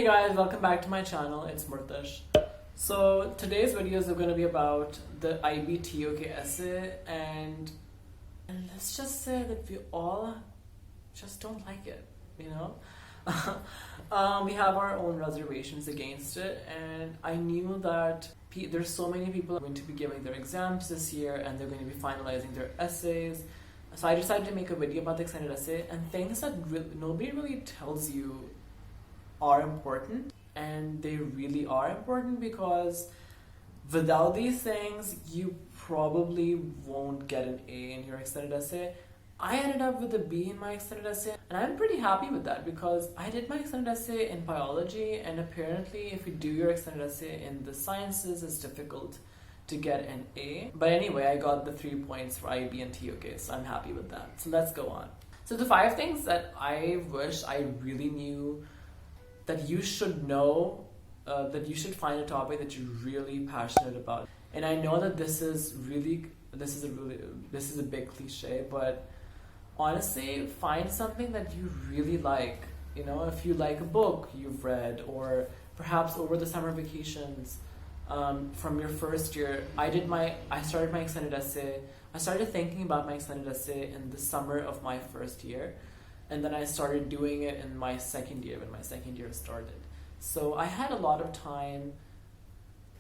Hey guys, welcome back to my channel. It's Murtish. So today's videos are going to be about the IB TOK essay, and let's just say that we all just don't like it, you know. We have our own reservations against it, and I knew that there's so many people going to be giving their exams this year and they're going to be finalizing their essays. So I decided to make a video about the extended essay and things that nobody really tells you are important, and they really are important because without these things you probably won't get an A in your extended essay. I ended up with a B in my extended essay, and I'm pretty happy with that because I did my extended essay in biology, and apparently if you do your extended essay in the sciences, it's difficult to get an A. But anyway, I got the 3 points for IB and TOK, so I'm happy with that. So let's go on. So the 5 things that I wish I really knew that you should know, that you should find a topic that you're really passionate about. And I know that this is a big cliche, but honestly, find something that you really like. You know, if you like a book you've read, or perhaps over the summer vacations, from your first year, I started my extended essay. I started thinking about my extended essay in the summer of my first year. And then I started doing it in my second year, when my second year started. So I had a lot of time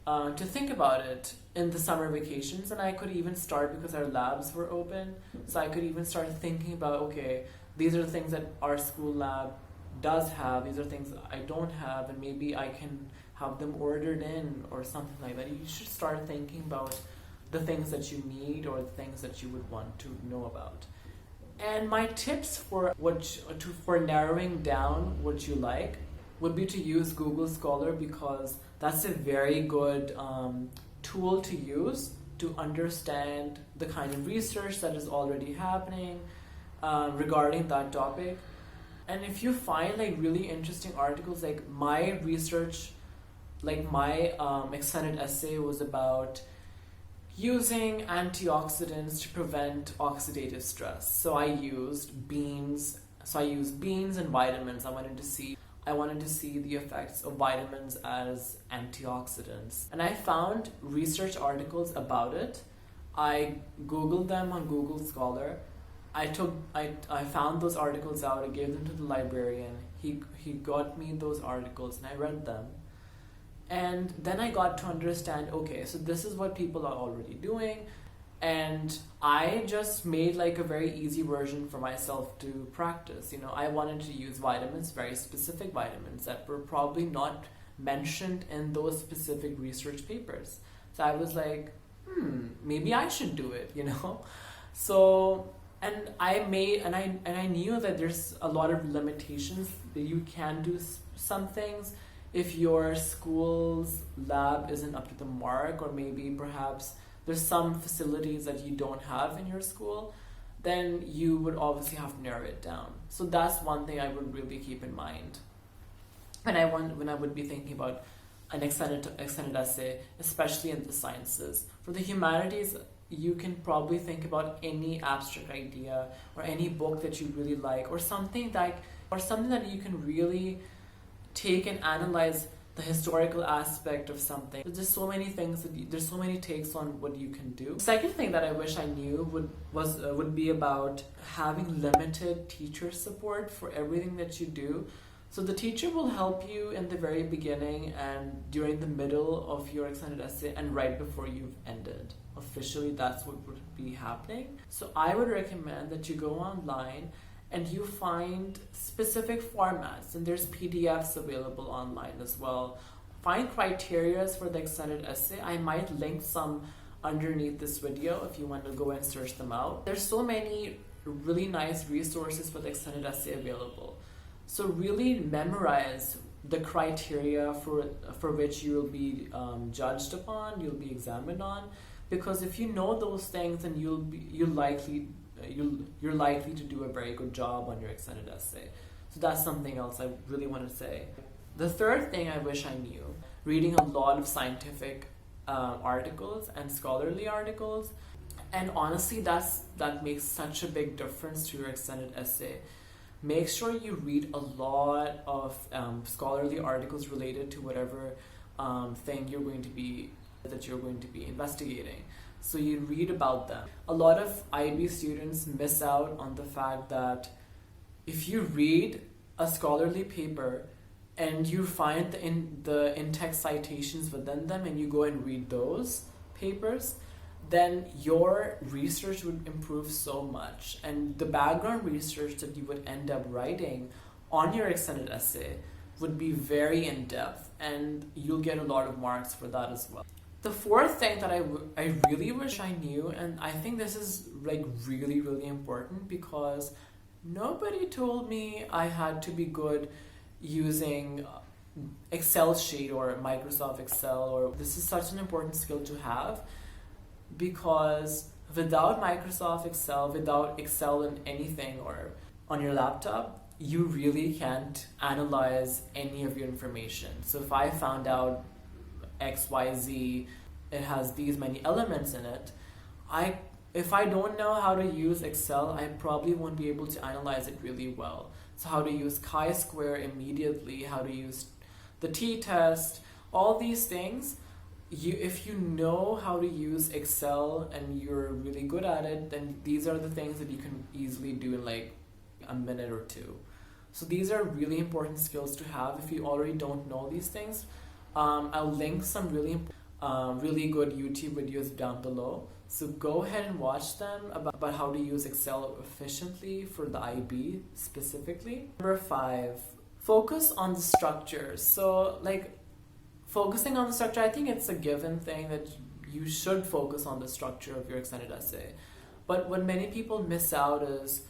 to think about it in the summer vacations, and I could even start, because our labs were open, so I could even start thinking about, okay, these are the things that our school lab does have, these are things that I don't have, and maybe I can have them ordered in or something like that. You should start thinking about the things that you need or the things that you would want to know about. And my tips for narrowing down what you like would be to use Google Scholar, because that's a very good tool to use to understand the kind of research that is already happening regarding that topic. And if you find like really interesting articles, like my research, like my extended essay was about using antioxidants to prevent oxidative stress. So I used beans. And vitamins. I wanted to see the effects of vitamins as antioxidants. And I found research articles about it. I Googled them on Google Scholar. I found those articles out. I gave them to the librarian. He got me those articles and I read them. And then I got to understand, okay, so this is what people are already doing. And I just made like a very easy version for myself to practice. You know, I wanted to use vitamins, very specific vitamins that were probably not mentioned in those specific research papers. So I was like, maybe I should do it, you know? So, and I knew that there's a lot of limitations, that you can do some things if your school's lab isn't up to the mark, or maybe perhaps there's some facilities that you don't have in your school, then you would obviously have to narrow it down. So that's one thing I would really keep in mind when I would be thinking about an extended essay, especially in the sciences. For the humanities, you can probably think about any abstract idea or any book that you really like, or something that you can really take and analyze the historical aspect of something. There's so many things there's so many takes on what you can do. The second thing that I wish I knew would be about having limited teacher support for everything that you do. So the teacher will help you in the very beginning and during the middle of your extended essay and right before you've ended. Officially, that's what would be happening. So I would recommend that you go online and you find specific formats, and there's PDFs available online as well. Find criteria for the extended essay. I might link some underneath this video if you want to go and search them out. There's so many really nice resources for the extended essay available. So really memorize the criteria for which you'll be judged upon, you'll be examined on, because if you know those things, then you're likely to do a very good job on your extended essay. So that's something else I really want to say. The third thing I wish I knew, reading a lot of scientific articles and scholarly articles. And honestly, that makes such a big difference to your extended essay. make sure you read a lot of scholarly articles related to whatever thing you're going to be investigating. So you read about them. A lot of IB students miss out on the fact that if you read a scholarly paper and you find the in-text citations within them and you go and read those papers, then your research would improve so much. And the background research that you would end up writing on your extended essay would be very in-depth, and you'll get a lot of marks for that as well. The fourth thing that I really wish I knew, and I think this is like really, really important, because nobody told me I had to be good using Excel sheet or Microsoft Excel, or this is such an important skill to have, because without Microsoft Excel, without Excel in anything or on your laptop, you really can't analyze any of your information. So if I found out XYZ, it has these many elements in it, if I don't know how to use Excel, I probably won't be able to analyze it really well. So how to use chi-square immediately, how to use the t-test, all these things, if you know how to use Excel and you're really good at it, then these are the things that you can easily do in like a minute or two. So these are really important skills to have if you already don't know these things. I'll link some really good YouTube videos down below. So go ahead and watch them about how to use Excel efficiently for the IB specifically. Number 5, focus on the structure. So like focusing on the structure, I think it's a given thing that you should focus on the structure of your extended essay. But what many people miss out is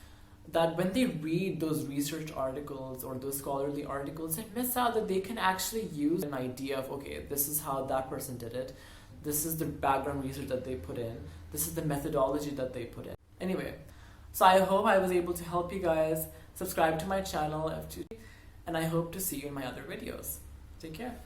that when they read those research articles or those scholarly articles, they miss out that they can actually use an idea of, okay, this is how that person did it. This is the background research that they put in. This is the methodology that they put in. Anyway, so I hope I was able to help you guys. Subscribe to my channel, and I hope to see you in my other videos. Take care.